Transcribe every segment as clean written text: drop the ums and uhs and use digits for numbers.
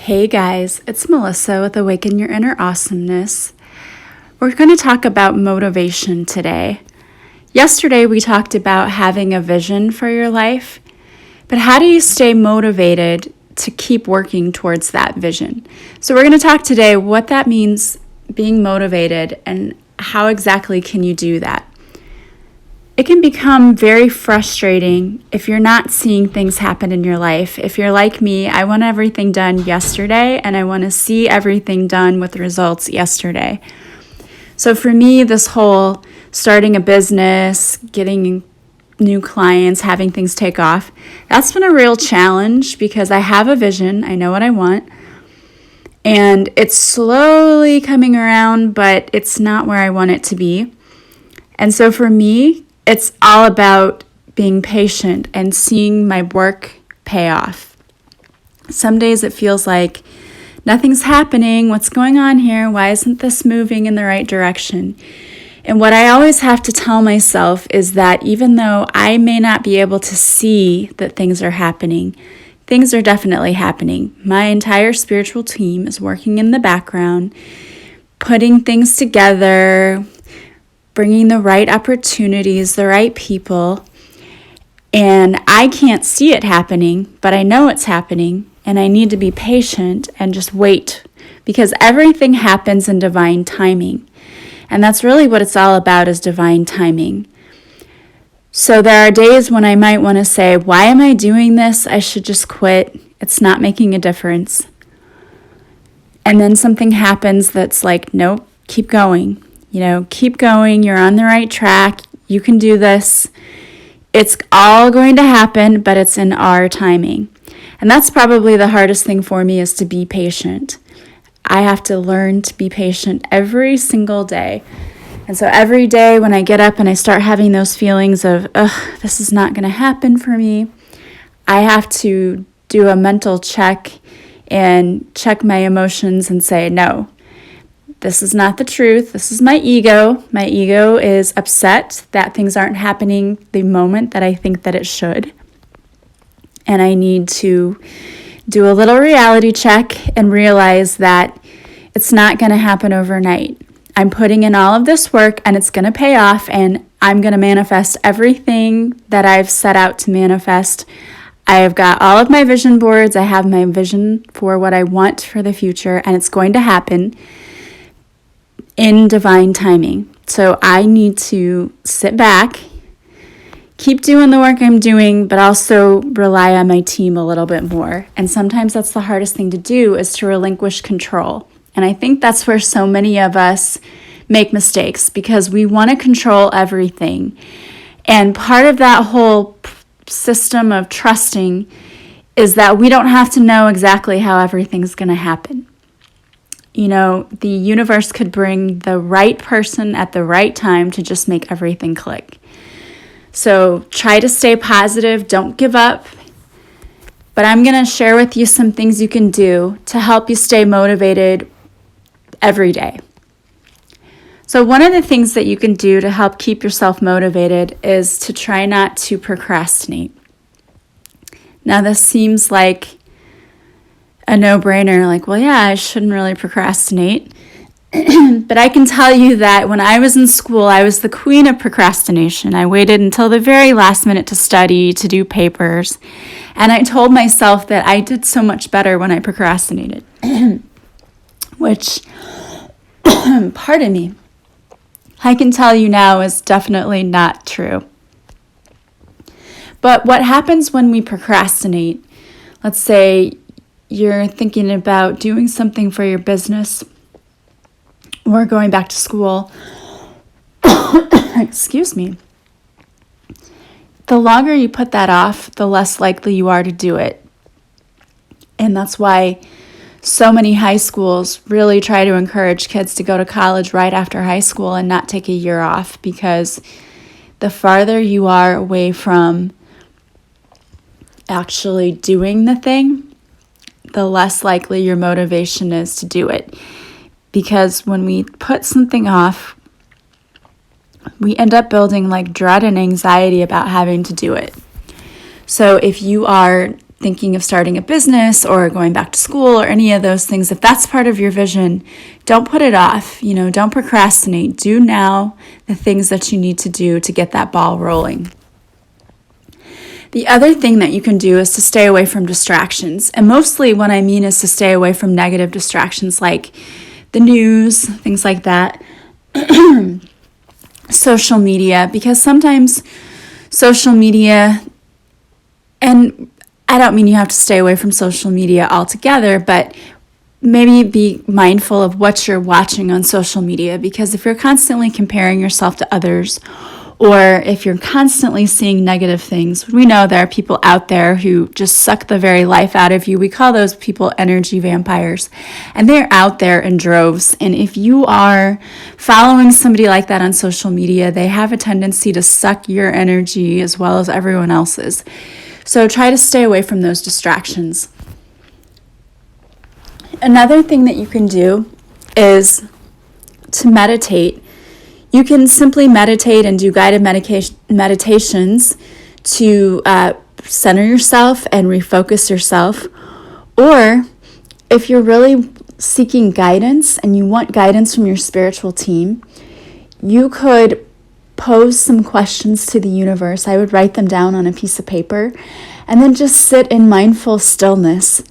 Hey guys, it's Melissa with Awaken Your Inner Awesomeness. We're going to talk about motivation today. Yesterday we talked about having a vision for your life, but how do you stay motivated to keep working towards that vision? So we're going to talk today what that means, being motivated, and how exactly can you do that. It can become very frustrating if you're not seeing things happen in your life. If you're like me, I want everything done yesterday and I want to see everything done with results yesterday. So for me, this whole starting a business, getting new clients, having things take off, that's been a real challenge because I have a vision, I know what I want, and it's slowly coming around, but it's not where I want it to be. And so for me, it's all about being patient and seeing my work pay off. Some days it feels like nothing's happening. What's going on here? Why isn't this moving in the right direction? And what I always have to tell myself is that even though I may not be able to see that things are happening, things are definitely happening. My entire spiritual team is working in the background, putting things together, bringing the right opportunities, the right people, and I can't see it happening, but I know it's happening, and I need to be patient and just wait, because everything happens in divine timing, and that's really what it's all about, is divine timing. So there are days when I might want to say, why am I doing this? I should just quit. It's not making a difference. And then something happens that's like, nope, keep going. Keep going. You're on the right track. You can do this. It's all going to happen, but it's in our timing. And that's probably the hardest thing for me, is to be patient. I have to learn to be patient every single day. And so every day when I get up and I start having those feelings of, this is not going to happen for me, I have to do a mental check and check my emotions and say, no. This is not the truth. This is my ego. My ego is upset that things aren't happening the moment that I think that it should. And I need to do a little reality check and realize that it's not going to happen overnight. I'm putting in all of this work and it's going to pay off, and I'm going to manifest everything that I've set out to manifest. I've got all of my vision boards. I have my vision for what I want for the future, and it's going to happen in divine timing. So I need to sit back, keep doing the work I'm doing, but also rely on my team a little bit more. And sometimes that's the hardest thing to do, is to relinquish control. And I think that's where so many of us make mistakes, because we want to control everything. And part of that whole system of trusting is that we don't have to know exactly how everything's going to happen. The universe could bring the right person at the right time to just make everything click. So try to stay positive. Don't give up. But I'm going to share with you some things you can do to help you stay motivated every day. So one of the things that you can do to help keep yourself motivated is to try not to procrastinate. Now, this seems like a no-brainer, like, well, yeah, I shouldn't really procrastinate. But I can tell you that when I was in school, I was the queen of procrastination. I waited until the very last minute to study, to do papers. And I told myself that I did so much better when I procrastinated. Which, pardon me, I can tell you now is definitely not true. But what happens when we procrastinate? Let's say you're thinking about doing something for your business or going back to school. Excuse me. The longer you put that off, the less likely you are to do it. And that's why so many high schools really try to encourage kids to go to college right after high school and not take a year off, because the farther you are away from actually doing the thing, the less likely your motivation is to do it. Because when we put something off, we end up building like dread and anxiety about having to do it. So if you are thinking of starting a business or going back to school or any of those things, if that's part of your vision, don't put it off. Don't procrastinate. Do now the things that you need to do to get that ball rolling. The other thing that you can do is to stay away from distractions. And mostly what I mean is to stay away from negative distractions like the news, things like that, social media, because sometimes social media, and I don't mean you have to stay away from social media altogether, but maybe be mindful of what you're watching on social media, because if you're constantly comparing yourself to others, or if you're constantly seeing negative things, we know there are people out there who just suck the very life out of you. We call those people energy vampires, and they're out there in droves. And if you are following somebody like that on social media, they have a tendency to suck your energy as well as everyone else's. So try to stay away from those distractions. Another thing that you can do is to meditate. You can simply meditate and do guided meditations to center yourself and refocus yourself. Or if you're really seeking guidance and you want guidance from your spiritual team, you could pose some questions to the universe. I would write them down on a piece of paper and then just sit in mindful stillness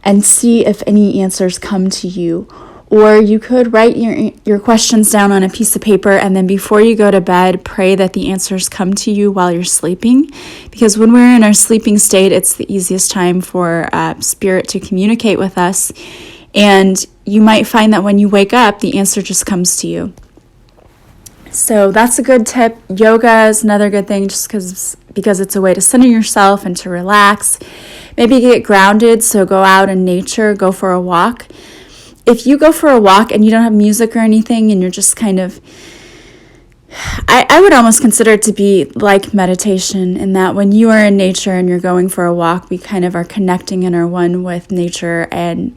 and see if any answers come to you. Or you could write your questions down on a piece of paper, and then before you go to bed, pray that the answers come to you while you're sleeping. Because when we're in our sleeping state, it's the easiest time for spirit to communicate with us. And you might find that when you wake up, the answer just comes to you. So that's a good tip. Yoga is another good thing, just because it's a way to center yourself and to relax. Maybe get grounded, so go out in nature, go for a walk. If you go for a walk and you don't have music or anything and you're just kind of, I would almost consider it to be like meditation, in that when you are in nature and you're going for a walk, we kind of are connecting and are one with nature, and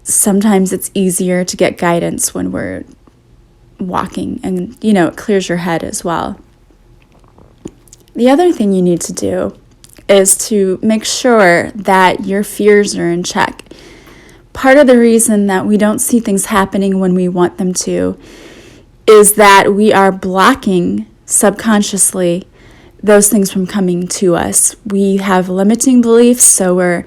sometimes it's easier to get guidance when we're walking, and it clears your head as well. The other thing you need to do is to make sure that your fears are in check. Part of the reason that we don't see things happening when we want them to is that we are blocking subconsciously those things from coming to us. We have limiting beliefs, so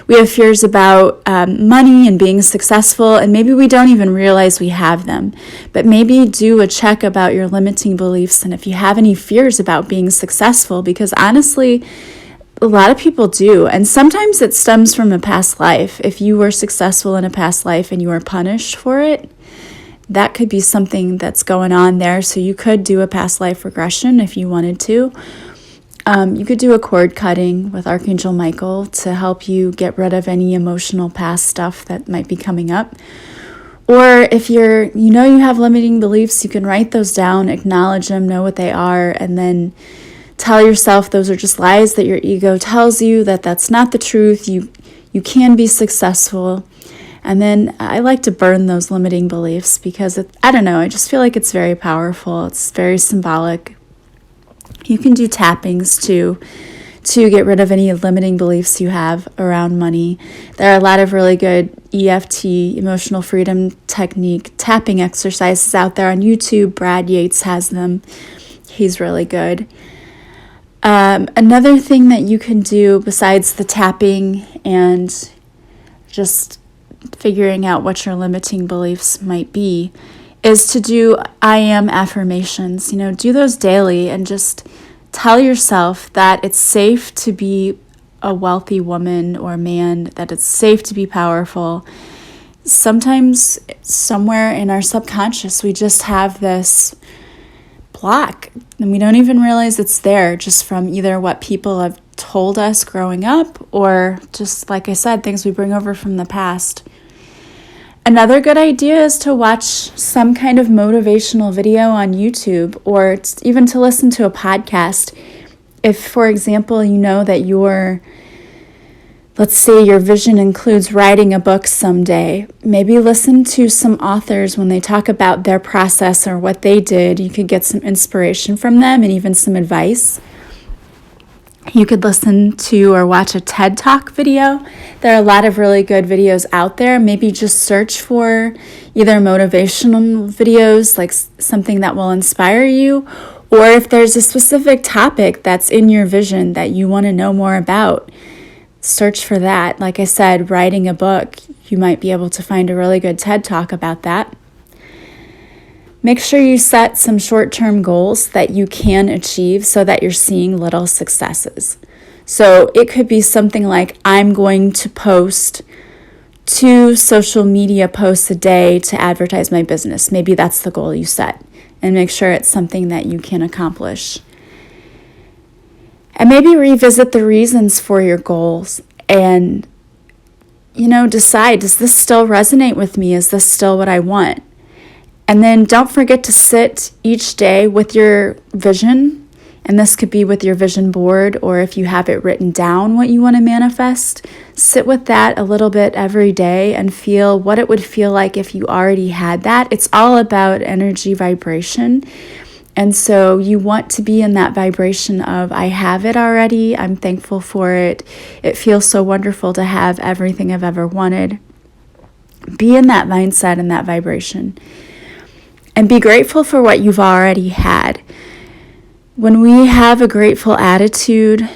we have fears about money and being successful, and maybe we don't even realize we have them. But maybe do a check about your limiting beliefs, and if you have any fears about being successful, because honestly, a lot of people do, and sometimes it stems from a past life. If you were successful in a past life and you were punished for it, that could be something that's going on there. So you could do a past life regression if you wanted to. You could do a cord cutting with Archangel Michael to help you get rid of any emotional past stuff that might be coming up. Or if you have limiting beliefs, you can write those down, acknowledge them, know what they are, and then tell yourself those are just lies that your ego tells you, that that's not the truth. You can be successful. And then I like to burn those limiting beliefs because, I just feel like it's very powerful. It's very symbolic. You can do tappings to get rid of any limiting beliefs you have around money. There are a lot of really good EFT, emotional freedom technique, tapping exercises out there on YouTube. Brad Yates has them. He's really good. Another thing that you can do besides the tapping and just figuring out what your limiting beliefs might be is to do I am affirmations. Do those daily and just tell yourself that it's safe to be a wealthy woman or man, that it's safe to be powerful. Sometimes somewhere in our subconscious, we just have this block and we don't even realize it's there, just from either what people have told us growing up or just, like I said, things we bring over from the past. Another good idea is to watch some kind of motivational video on YouTube, or even to listen to a podcast. If, for example, you know that let's say your vision includes writing a book someday, maybe listen to some authors when they talk about their process or what they did. You could get some inspiration from them and even some advice. You could listen to or watch a TED Talk video. There are a lot of really good videos out there. Maybe just search for either motivational videos, like something that will inspire you, or if there's a specific topic that's in your vision that you want to know more about, search for that. Like I said, writing a book, you might be able to find a really good TED Talk about that. Make sure you set some short-term goals that you can achieve so that you're seeing little successes. So it could be something like, I'm going to post 2 social media posts a day to advertise my business. Maybe that's the goal you set, and make sure it's something that you can accomplish. And maybe revisit the reasons for your goals and, decide, does this still resonate with me? Is this still what I want? And then don't forget to sit each day with your vision. And this could be with your vision board, or if you have it written down what you want to manifest, sit with that a little bit every day and feel what it would feel like if you already had that. It's all about energy vibration. And so you want to be in that vibration of, I have it already, I'm thankful for it, it feels so wonderful to have everything I've ever wanted. Be in that mindset and that vibration. And be grateful for what you've already had. When we have a grateful attitude,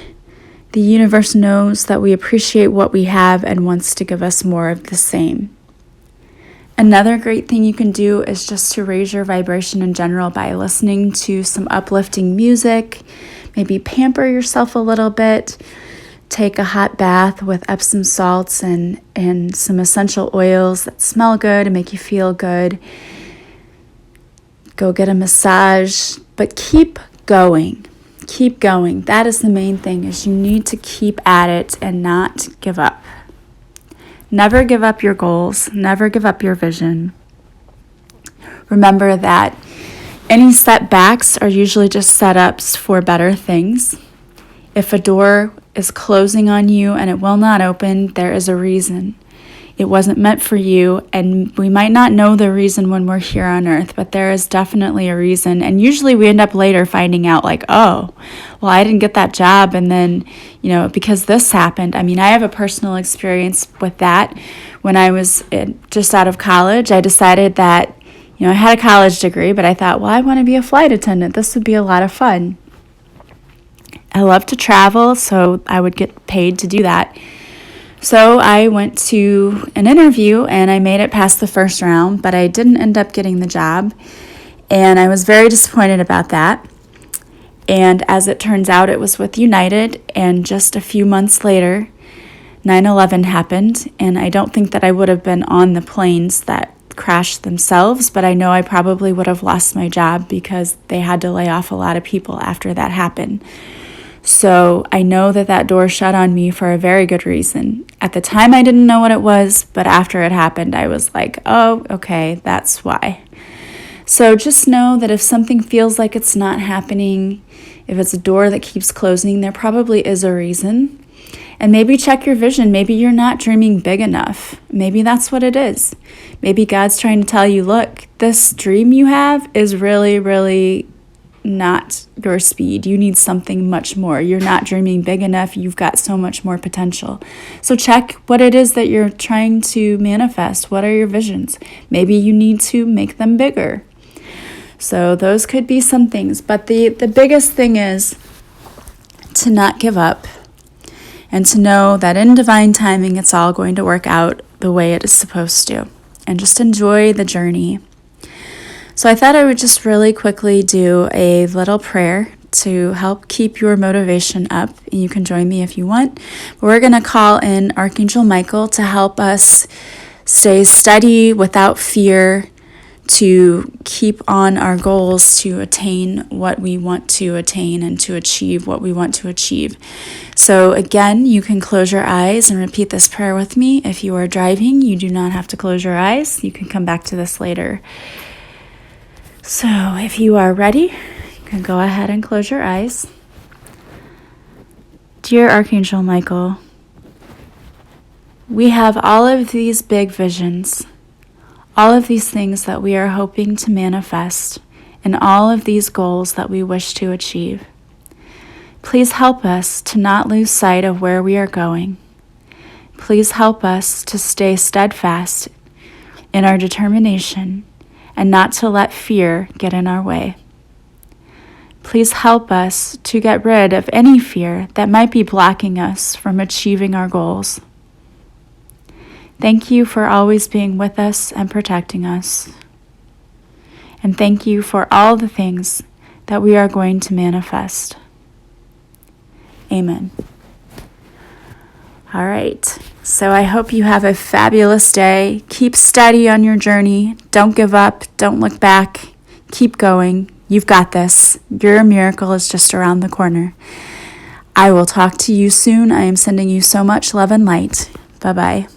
the universe knows that we appreciate what we have and wants to give us more of the same. Another great thing you can do is just to raise your vibration in general by listening to some uplifting music, maybe pamper yourself a little bit, take a hot bath with Epsom salts and some essential oils that smell good and make you feel good. Go get a massage, but keep going. Keep going. That is the main thing, is you need to keep at it and not give up. Never give up your goals. Never give up your vision. Remember that any setbacks are usually just setups for better things. If a door is closing on you and it will not open, there is a reason. It wasn't meant for you, and we might not know the reason when we're here on earth, but there is definitely a reason. And usually we end up later finding out like, oh, well, I didn't get that job, and then, because this happened. I mean, I have a personal experience with that. When I was just out of college, I decided that, I had a college degree, but I thought, well, I want to be a flight attendant. This would be a lot of fun. I love to travel, so I would get paid to do that. So I went to an interview and I made it past the first round, but I didn't end up getting the job. And I was very disappointed about that. And as it turns out, it was with United. And just a few months later, 9/11 happened. And I don't think that I would have been on the planes that crashed themselves, but I know I probably would have lost my job because they had to lay off a lot of people after that happened. So I know that door shut on me for a very good reason. At the time, I didn't know what it was, but after it happened, I was like, oh, okay, that's why. So just know that if something feels like it's not happening, if it's a door that keeps closing, there probably is a reason. And maybe check your vision. Maybe you're not dreaming big enough. Maybe that's what it is. Maybe God's trying to tell you, look, this dream you have is really, really not your speed. You need something much more. You're not dreaming big enough. You've got so much more potential. So check what it is that you're trying to manifest. What are your visions? Maybe you need to make them bigger. So those could be some things. But the biggest thing is to not give up and to know that in divine timing, it's all going to work out the way it is supposed to. And just enjoy the journey. So I thought I would just really quickly do a little prayer to help keep your motivation up. And you can join me if you want. But we're going to call in Archangel Michael to help us stay steady without fear, to keep on our goals, to attain what we want to attain and to achieve what we want to achieve. So again, you can close your eyes and repeat this prayer with me. If you are driving, you do not have to close your eyes. You can come back to this later. So if you are ready, you can go ahead and close your eyes. Dear Archangel Michael, we have all of these big visions, all of these things that we are hoping to manifest, and all of these goals that we wish to achieve. Please help us to not lose sight of where we are going. Please help us to stay steadfast in our determination and not to let fear get in our way. Please help us to get rid of any fear that might be blocking us from achieving our goals. Thank you for always being with us and protecting us. And thank you for all the things that we are going to manifest. Amen. All right. So I hope you have a fabulous day. Keep steady on your journey. Don't give up. Don't look back. Keep going. You've got this. Your miracle is just around the corner. I will talk to you soon. I am sending you so much love and light. Bye-bye.